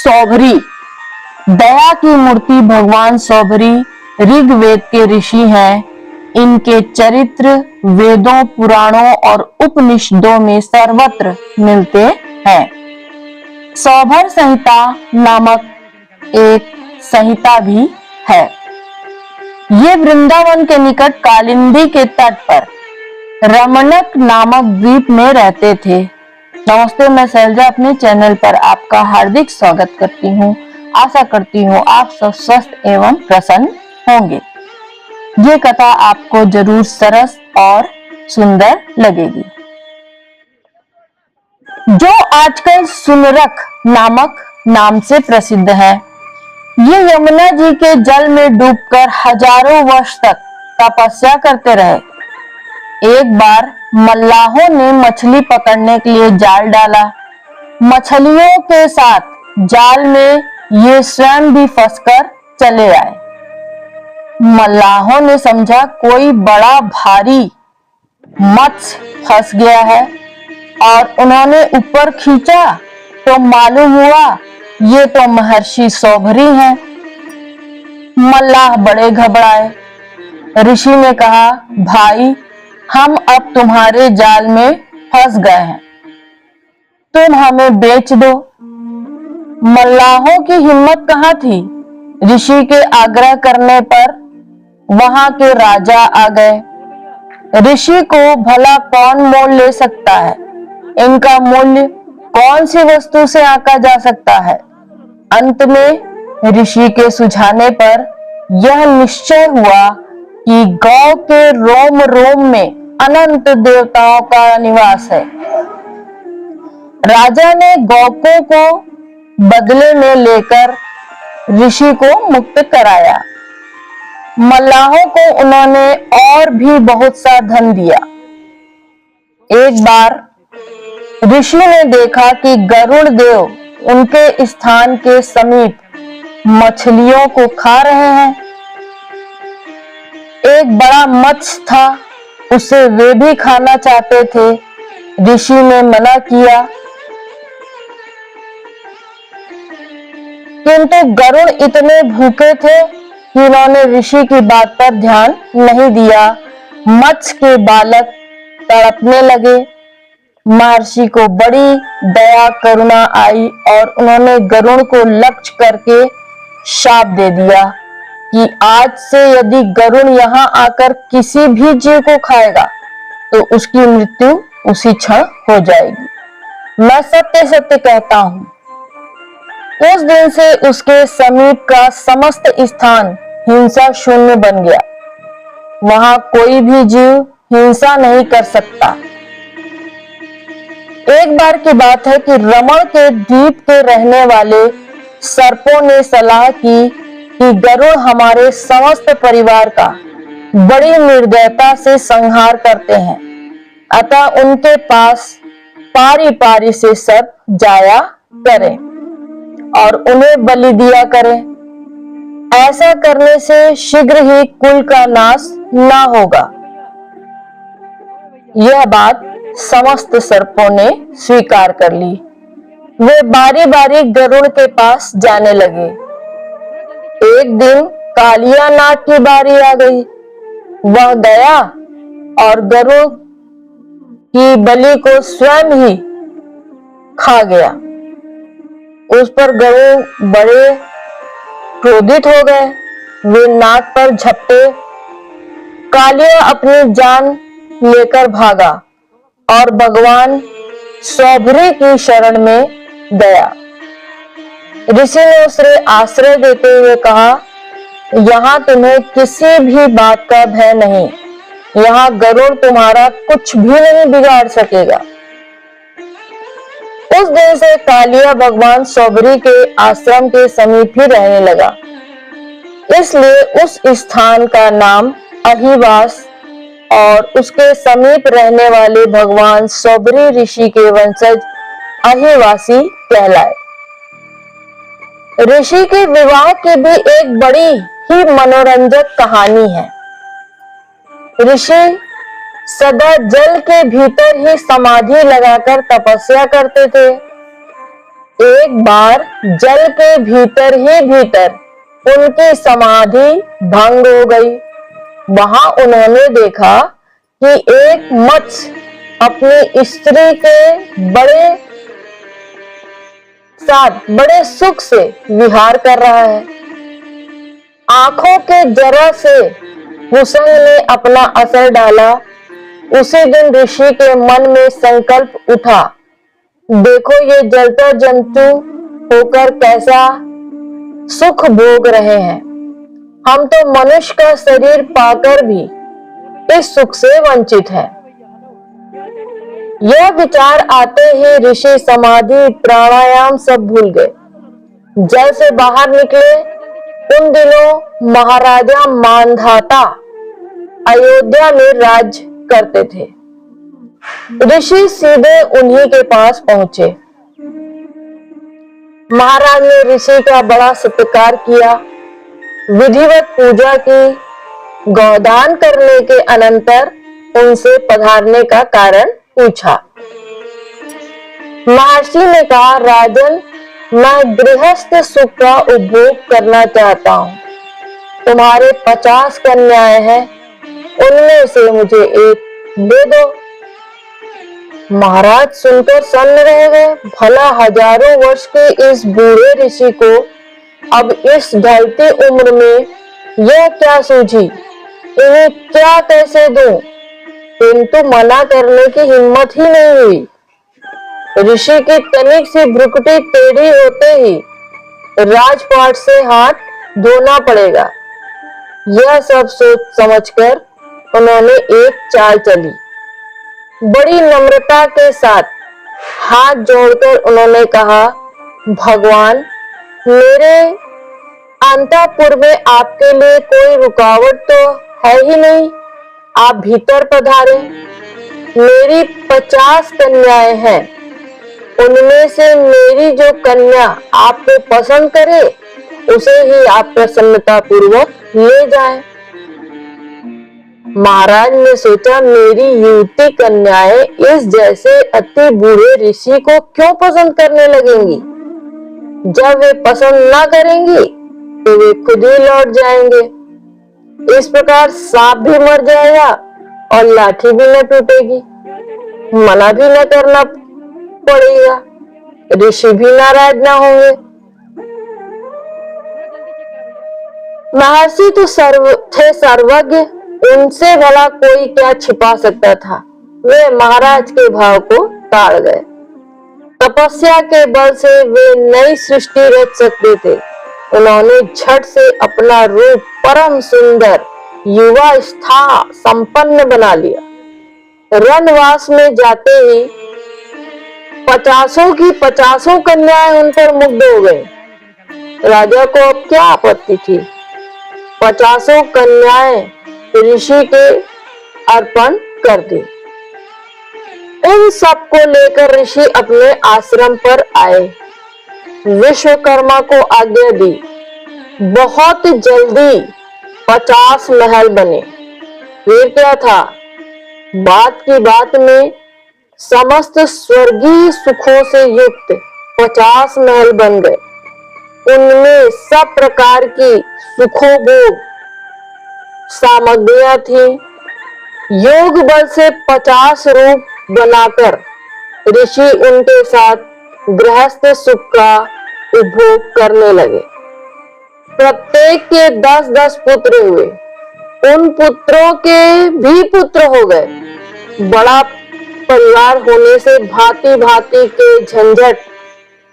सौभरी, दया की मूर्ति भगवान सौभरी ऋग्वेद के ऋषि हैं। इनके चरित्र वेदों, पुराणों और उपनिषदों में सर्वत्र मिलते हैं। सौभर संहिता नामक एक संहिता भी है। ये वृंदावन के निकट कालिंदी के तट पर रमणक नामक द्वीप में रहते थे। नमस्ते, मैं शैलजा अपने चैनल पर आपका हार्दिक स्वागत करती हूँ। आशा करती हूँ आप सब स्वस्थ एवं प्रसन्न होंगे। ये कथा आपको जरूर सरस और सुंदर लगेगी। जो आजकल सुनरक नामक नाम से प्रसिद्ध है, ये यमुना जी के जल में डूबकर हजारों वर्ष तक तपस्या करते रहे। एक बार मल्लाहों ने मछली पकड़ने के लिए जाल डाला। मछलियों के साथ जाल में ये स्वयं भी फंसकर चले आए। मल्लाहों ने समझा कोई बड़ा भारी मत्स्य फंस गया है और उन्होंने ऊपर खींचा तो मालूम हुआ ये तो महर्षि सौभरी हैं। मल्लाह बड़े घबराए। ऋषि ने कहा, भाई, हम अब तुम्हारे जाल में फंस गए हैं, तुम हमें बेच दो। मल्लाहों की हिम्मत कहाँ थी। ऋषि के आग्रह करने पर वहां के राजा आ गए। ऋषि को भला कौन मोल ले सकता है, इनका मूल्य कौन सी वस्तु से आंका जा सकता है। अंत में ऋषि के सुझाने पर यह निश्चय हुआ कि गौ के रोम रोम में अनंत देवताओं का निवास है। राजा ने गौकों को बदले में लेकर ऋषि को मुक्त कराया। मल्लाहों को उन्होंने और भी बहुत सा धन दिया। एक बार ऋषि ने देखा कि गरुड़ देव उनके स्थान के समीप मछलियों को खा रहे हैं। एक बड़ा मत्स्य था, उसे वे भी खाना चाहते थे। ऋषि ने मना किया, किंतु गरुड़ इतने भूखे थे कि उन्होंने ऋषि की बात पर ध्यान नहीं दिया। मत्स्य के बालक तड़पने लगे। महर्षि को बड़ी दया करुणा आई और उन्होंने गरुड़ को लक्ष्य करके शाप दे दिया कि आज से यदि गरुड़ यहाँ आकर किसी भी जीव को खाएगा तो उसकी मृत्यु उसी क्षण हो जाएगी। मैं सत्य सत्य कहता हूँ, उस दिन से उसके समीप का समस्त स्थान हिंसा शून्य बन गया। वहां कोई भी जीव हिंसा नहीं कर सकता। एक बार की बात है कि रमण के द्वीप के रहने वाले सर्पों ने सलाह की कि गरुड़ हमारे समस्त परिवार का बड़ी निर्दयता से संहार करते हैं, अतः उनके पास पारी पारी से सब जाया करें और उन्हें बलि दिया करें। ऐसा करने से शीघ्र ही कुल का नाश ना होगा। यह बात समस्त सर्पों ने स्वीकार कर ली। वे बारी बारी गरुड़ के पास जाने लगे। एक दिन कालिया नाग की बारी आ गई। वह गया और गरुड़ की बलि को स्वयं ही खा गया। उस पर गरुड़ बड़े क्रोधित हो गए। वे नाग पर झपटे। कालिया अपनी जान लेकर भागा और भगवान सौभरी की शरण में गया। ऋषि ने उसे आश्रय देते हुए कहा, यहाँ तुम्हें किसी भी बात का भय नहीं, यहाँ गरुड़ तुम्हारा कुछ भी नहीं बिगाड़ सकेगा। उस दिन से कालिया भगवान सौभरी के आश्रम के समीप ही रहने लगा। इसलिए उस स्थान का नाम अहिवास और उसके समीप रहने वाले भगवान सौभरी ऋषि के वंशज अहिवासी कहलाए। ऋषि के विवाह की भी एक बड़ी ही मनोरंजक कहानी है। ऋषि सदा जल के भीतर ही समाधि लगाकर तपस्या करते थे। एक बार जल के भीतर ही भीतर उनकी समाधि भंग हो गई। वहां उन्होंने देखा कि एक मत्स्य अपनी स्त्री के बड़े सुख से विहार कर रहा है। आंखों के जरा से हुसैन ने अपना असर डाला। उसी दिन ऋषि के मन में संकल्प उठा, देखो ये जलता जंतु होकर कैसा सुख भोग रहे हैं, हम तो मनुष्य का शरीर पाकर भी इस सुख से वंचित हैं। यह विचार आते ही ऋषि समाधि प्राणायाम सब भूल गए। जल से बाहर निकले। उन दिनों महाराजा मांधाता अयोध्या में राज्य करते थे। ऋषि सीधे उन्हीं के पास पहुंचे। महाराज ने ऋषि का बड़ा सत्कार किया, विधिवत पूजा की। गौदान करने के अनंतर उनसे पधारने का कारण पूछा। महर्षि ने कहा, राजन, मैं गृहस्थ सुख का उपभोग करना चाहता हूँ। तुम्हारे 50 कन्याएं हैं, उनमें से मुझे एक दे दो। महाराज सुनकर सन्न रह गए। भला हजारों वर्ष के इस बूढ़े ऋषि को अब इस ढलती उम्र में यह क्या सूझी, इन्हें क्या कैसे दूं? किंतु मना करने की हिम्मत ही नहीं हुई। ऋषि की तनिक सी भ्रुकुटी टेढ़ी होते ही राजपाट से हाथ धोना पड़ेगा। यह सब सोच समझकर उन्होंने एक चाल चली। बड़ी नम्रता के साथ हाथ जोड़कर उन्होंने कहा, भगवान, मेरे अंतःपुर में आपके लिए कोई रुकावट तो है ही नहीं, आप भीतर पधारे। मेरी 50 कन्याएं हैं, उनमें से मेरी जो कन्या आपको पसंद करे उसे ही आप प्रसन्नता पूर्वक ले जाएं। महाराज ने सोचा, मेरी युवती कन्याएं इस जैसे अति बूढ़े ऋषि को क्यों पसंद करने लगेंगी? जब वे पसंद ना करेंगी तो वे खुद ही लौट जाएंगे। इस प्रकार सांप भी मर जाएगा और लाठी भी न टूटेगी, मना भी न करना पड़ेगा, ऋषि भी नाराज ना होंगे। महर्षि तो थे सर्वज्ञ, उनसे भला कोई क्या छिपा सकता था। वे महाराज के भाव को ताड़ गए। तपस्या के बल से वे नई सृष्टि रच सकते थे। उन्होंने झट से अपना रूप परम सुंदर युवावस्था संपन्न बना लिया। रनवास में जाते ही 50 की 50 कन्याएं उन पर मुग्ध हो गई। राजा को अब क्या आपत्ति थी? 50 कन्याएं ऋषि के अर्पण कर दी। उन सबको लेकर ऋषि अपने आश्रम पर आए। विश्वकर्मा को आज्ञा दी। बहुत जल्दी 50 महल बने। फिर क्या था? बात की बात में समस्त स्वर्गीय सुखों से युक्त 50 महल बन गए। उनमें सब प्रकार की सुखोभोग सामग्रियां थी। योग बल से 50 रूप बनाकर ऋषि उनके साथ गृहस्थ सुख का उपभोग करने लगे। प्रत्येक के 10-10 पुत्र हुए। उन पुत्रों के भी पुत्र हो गए। बड़ा परिवार होने से भांति भांति के झंझट,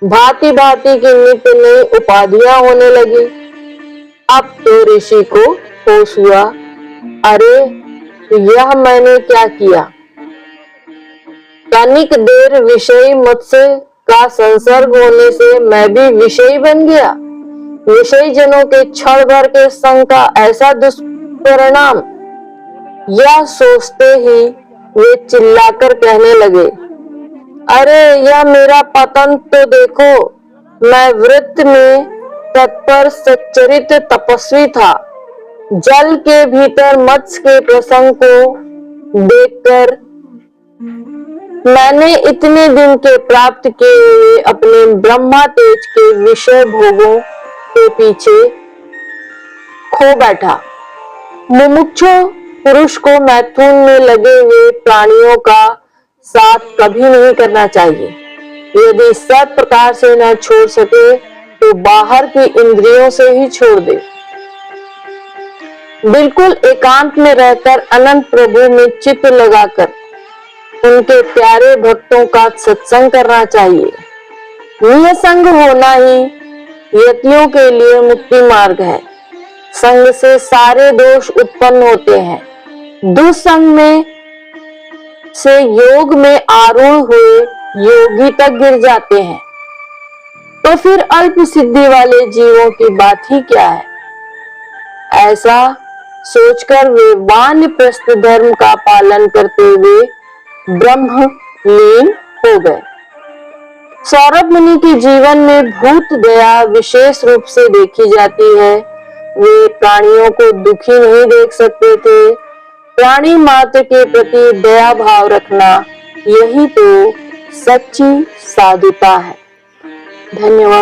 भांति भांति की नित्य नई उपाधियां होने लगी। अब तो ऋषि को होश हुआ, अरे यह मैंने क्या किया? तनिक देर विषयी मत्स्य का संसर्ग होने से मैं भी विषयी बन गया। विषयी जनों के क्षण भर के संग का ऐसा दुष्परिणाम। यह सोचते ही वे चिल्लाकर कहने लगे, अरे यह मेरा पतन तो देखो। मैं वृत्त में तत्पर सच्चरित तपस्वी था। जल के भीतर मत्स्य के प्रसंग को देखकर मैंने इतने दिन के प्राप्त किए हुए अपने ब्रह्मा तेज के विषय भोगों के पीछे खो बैठा। मुमुक्षु पुरुष को मैथुन में लगे हुए प्राणियों का साथ कभी नहीं करना चाहिए। यदि सब प्रकार से न छोड़ सके तो बाहर की इंद्रियों से ही छोड़ दे। बिल्कुल एकांत में रहकर अनंत प्रभु में चित्त लगाकर उनके प्यारे भक्तों का सत्संग करना चाहिए। निसंग होना ही यतियों के लिए मुक्ति मार्ग है। संग से सारे दोष उत्पन्न होते हैं। दुसंग में से योग में आरूढ़ हुए योगी तक गिर जाते हैं। तो फिर अल्प सिद्धि वाले जीवों की बात ही क्या है। ऐसा सोचकर वे वानप्रस्थ धर्म का पालन करते हुए ब्रह्म लीन हो गए। सौरभ मुनि के जीवन में भूत दया विशेष रूप से देखी जाती है। वे प्राणियों को दुखी नहीं देख सकते थे। प्राणी मात्र के प्रति दया भाव रखना यही तो सच्ची साधुता है। धन्यवाद।